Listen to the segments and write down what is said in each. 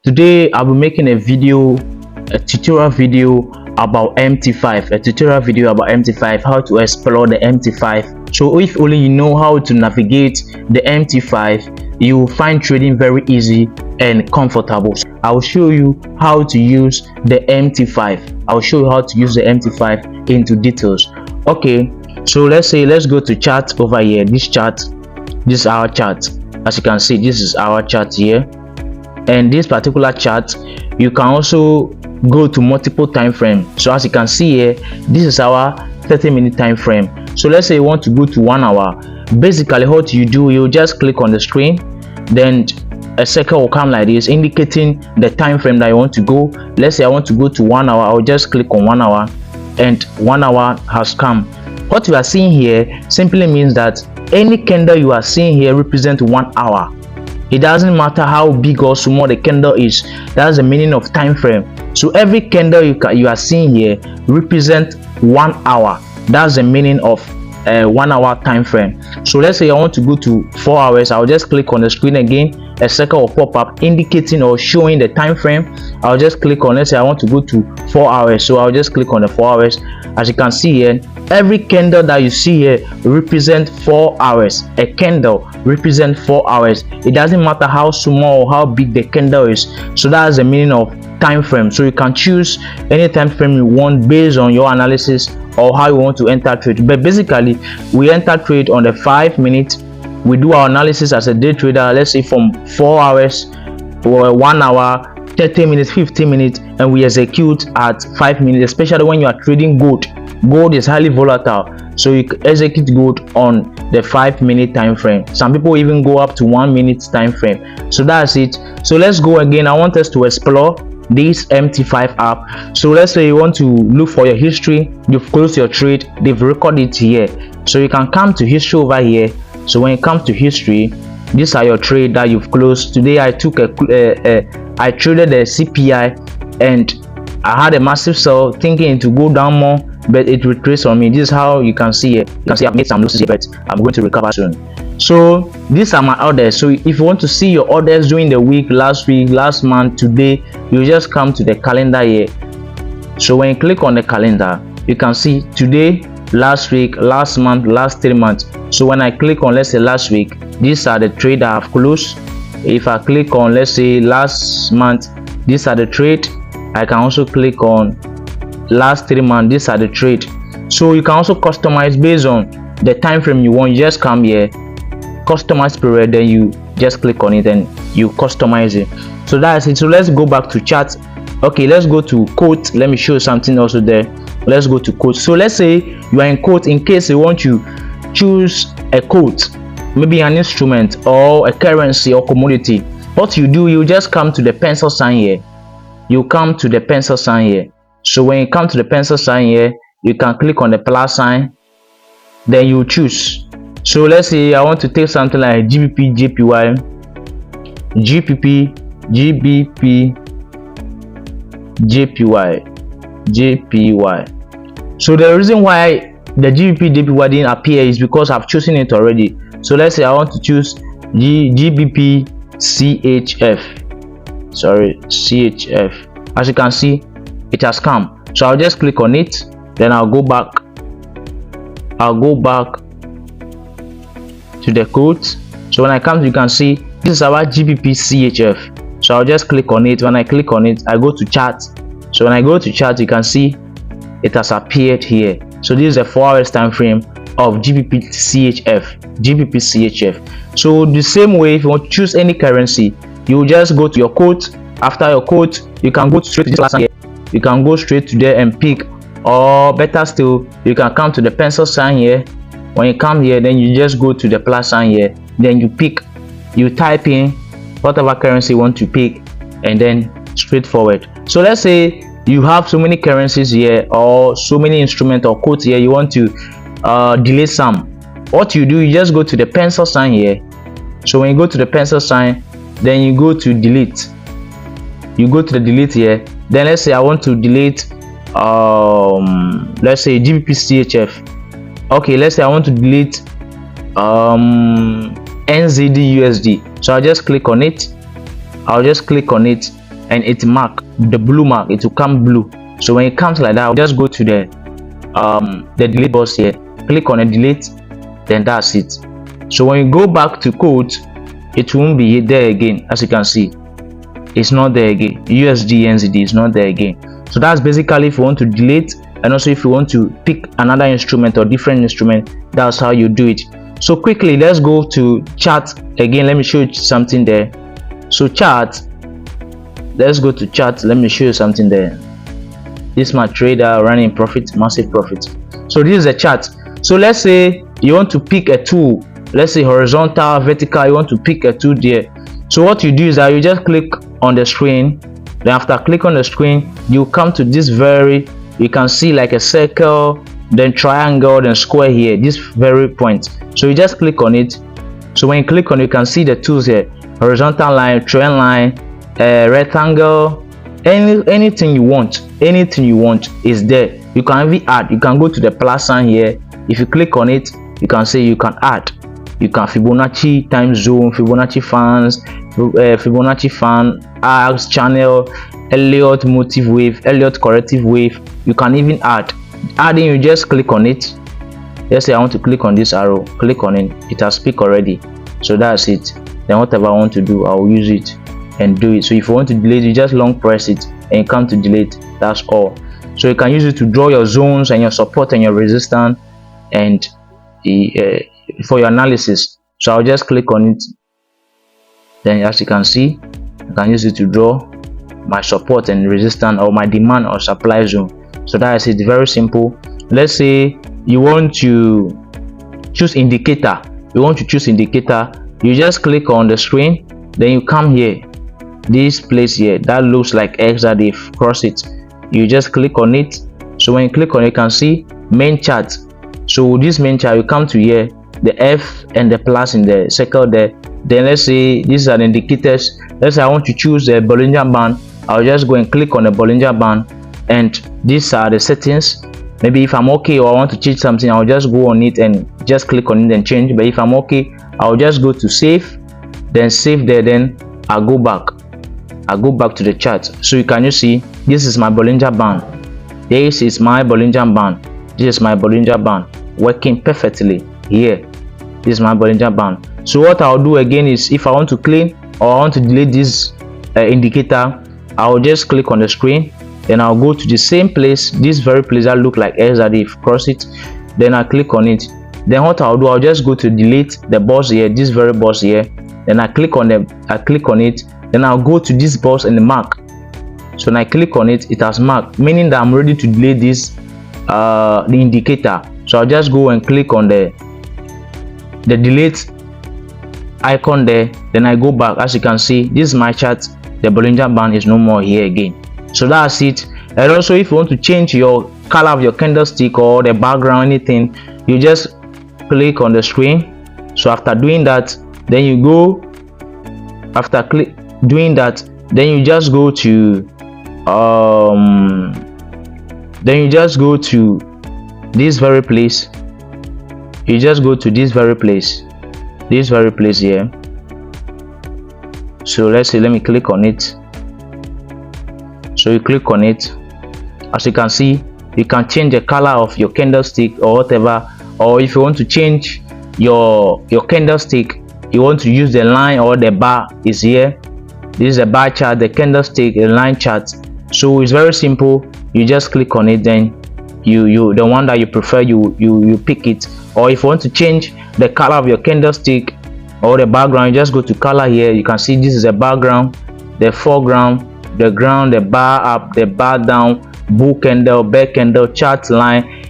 Today I'll be making a tutorial video about MT5, how to explore the MT5. So if only you know how to navigate the MT5, you will find trading very easy and comfortable. I'll show you how to use the MT5. I'll show you how to use the MT5 into details. Okay, so let's go to chart over here. This is our chart. As you can see, this is our chart here. And this particular chart, you can also go to multiple time frame. So as you can see here, this is our 30-minute time frame. So let's say you want to go to 1 hour. Basically what you do, you just click on the screen, then a circle will come like this indicating the time frame that you want to go. Let's say I want to go to 1 hour. I'll just click on 1 hour and 1 hour has come. What you are seeing here simply means that any candle you are seeing here represents 1 hour. It doesn't matter how big or small the candle is. That's the meaning of time frame. So every candle you are seeing here represents 1 hour. That's the meaning of 1 hour time frame. So let's say I want to go to 4 hours. I'll just click on the screen again. A circle will pop up indicating or showing the time frame. I'll just click on, let's say I want to go to 4 hours. So I'll just click on the 4 hours. As you can see here, every candle that you see here represents 4 hours. A candle represents 4 hours. It doesn't matter how small or how big the candle is. So that's the meaning of time frame. So you can choose any time frame you want based on your analysis or how you want to enter trade. But basically, we enter trade on the 5 minutes. We do our analysis as a day trader, let's say from 4 hours or 1 hour, 30 minutes, 15 minutes, and we execute at 5 minutes, especially when you are trading gold. Gold is highly volatile, so you execute gold on the 5-minute time frame. Some people even go up to 1 minute time frame. So that's it. So let's go again. I want us to explore this MT5 app. So let's say you want to look for your history. You've closed your trade, they've recorded it here, so you can come to history over here. So when it comes to history, these are your trade that you've closed. Today I took I traded the CPI and I had a massive sell thinking it to go down more, but it retraced on me. This is how you can see it. You can see I've made some losses here, but I'm going to recover soon. So these are my orders. So if you want to see your orders during the week, last month, today, you just come to the calendar here. So when you click on the calendar, you can see today, last week, last month, last 3 months. So when I click on, let's say last week, these are the trade that I've closed. If I click on, let's say last month, these are the trade. I can also click on last 3 months. These are the trade. So you can also customize based on the time frame you want. You just come here, customize period, then you just click on it and you customize it. So that's it. So let's go back to chart. Okay, let's go to quote. Let me show you something also there. Let's go to quote. So let's say you are in quote. In case you want to choose a quote, maybe an instrument or a currency or commodity, what you do, you just come to the pencil sign here. You come to the pencil sign here. So when you come to the pencil sign here, you can click on the plus sign, then you choose. So let's say I want to take something like GBP JPY, GBP JPY. So the reason why the GBP JPY didn't appear is because I've chosen it already. So let's say I want to choose GBP CHF. CHF. As you can see, it has come. So I'll just click on it, then I'll go back to the quote. So when I come, you can see this is our GBP CHF. So I'll just click on it. When I click on it, I go to chart. So when I go to chart, you can see it has appeared here. So this is a 4 hours time frame of GBP CHF. So the same way, if you want to choose any currency, you just go to your quote. After your quote, you can go straight to this last sign here. You can go straight to there and pick, or better still, you can come to the pencil sign here. When you come here, then you just go to the plus sign here, then you pick, you type in whatever currency you want to pick, and then straightforward. So let's say you have so many currencies here or so many instruments or quotes here, you want to delete some. What you do, you just go to the pencil sign here. So when you go to the pencil sign, then you go to delete. You go to the delete here. Then let's say I want to delete let's say GBP CHF. Okay, let's say I want to delete NZD USD. So I'll just click on it. and it mark the blue mark, it will come blue. So when it comes like that, just go to the delete box here, click on the delete, then that's it. So when you go back to quote, it won't be there again. As you can see, it's not there again. USD NZD is not there again. So that's basically if you want to delete, and also if you want to pick another instrument or different instrument, that's how you do it. So quickly, let's go to chart again. Let me show you something there. So chart, let's go to chart. Let me show you something there. This is my trader running profit, massive profit. So this is a chart. So let's say you want to pick a tool, let's say horizontal, vertical, you want to pick a tool there. So what you do is that you just click on the screen. Then after click on the screen, you come to this you can see like a circle, then triangle, then square here, this very point. So you just click on it. So when you click on it, you can see the tools here: horizontal line, trend line, rectangle, anything you want is there. You can even add. You can go to the plus sign here. If you click on it, you can say you can add. You can Fibonacci time zone, Fibonacci fans, Fibonacci fan, arcs, channel, Elliott motive wave, Elliott corrective wave. You can even add. Adding, you just click on it. Let's say I want to click on this arrow, click on it, it has picked already. So that's it. Then whatever I want to do, I will use it and do it. So if you want to delete, you just long press it and you come to delete. That's all. So you can use it to draw your zones and your support and your resistance and for your analysis. So I'll just click on it. Then as you can see, I can use it to draw my support and resistance, or my demand or supply zone. So that is it. Very simple. Let's say you want to choose indicator. You just click on the screen, then you come here, this place here that looks like X that they've crossed it. You just click on it. So when you click on it, you can see main chart. So this main chart, you come to here, the F and the plus in the circle there. Then let's say these are the indicators. Let's say I want to choose the Bollinger Band. I'll just go and click on the Bollinger Band, and these are the settings. Maybe if I'm okay or I want to change something, I'll just go on it and just click on it and change. But if I'm okay, I'll just go to save, then save there, then I'll go back to the chart. So you can see this is my Bollinger Band. This is my Bollinger Band. This is my Bollinger Band working perfectly here. This is my Bollinger Band. So what I'll do again is, if I want to clean or I want to delete this indicator, I'll just click on the screen, then I'll go to the same place, this very place that look like X that if cross it, then I click on it. Then what I'll do, I'll just go to delete the box here, this very box here, then I click on it, then I'll go to this box and the mark. So when I click on it, it has marked, meaning that I'm ready to delete this the indicator. So I'll just go and click on the delete icon there, then I go back. As you can see, this is my chart. The Bollinger Band is no more here again. So that's it. And also, if you want to change your color of your candlestick or the background, anything, you just click on the screen. So after doing that, then you go, then you just go to this very place. You just go to this very place here. So let's say, let me click on it. So you click on it. As you can see, you can change the color of your candlestick or whatever. Or if you want to change your candlestick, you want to use the line or the bar is here. This is a bar chart, the candlestick, a line chart. So it's very simple. You just click on it, then you the one that you prefer, you pick it. Or if you want to change the color of your candlestick or the background, you just go to color here. You can see this is a background, the foreground, the ground, the bar up, the bar down, bull candle, bear candle, chart line,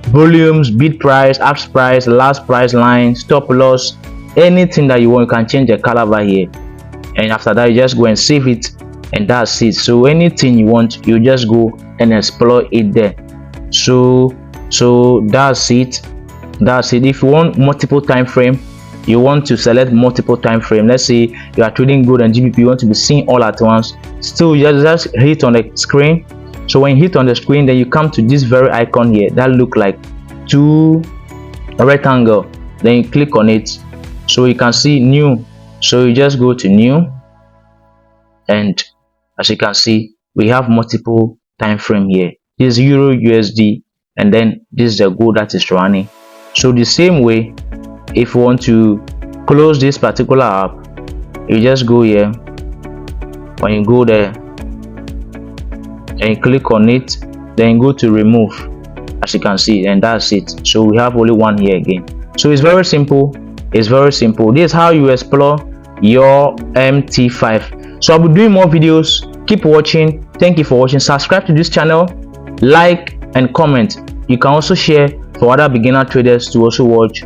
volumes, bid price, ask price, last price line, stop loss, anything that you want, you can change the color over here. And after that, you just go and save it, and that's it. So anything you want, you just go and explore it there. So that's it. If you want multiple time frame, you want to select multiple time frame. Let's say you are trading gold and GBP, you want to be seen all at once. Still, you just hit on the screen. So when you hit on the screen, then you come to this very icon here that look like two rectangle. Then you click on it, so you can see new. So you just go to new, and As you can see, we have multiple time frame here. This is Euro USD, and then this is the gold that is running. So the same way, if you want to close this particular app, you just go here. When you go there and you click on it, then you go to remove, as you can see, and that's it. So we have only one here again. So it's very simple. It's very simple. This is how you explore your MT5. So I'll be doing more videos. Keep watching. Thank you for watching. Subscribe to this channel, like and comment. You can also share for other beginner traders to also watch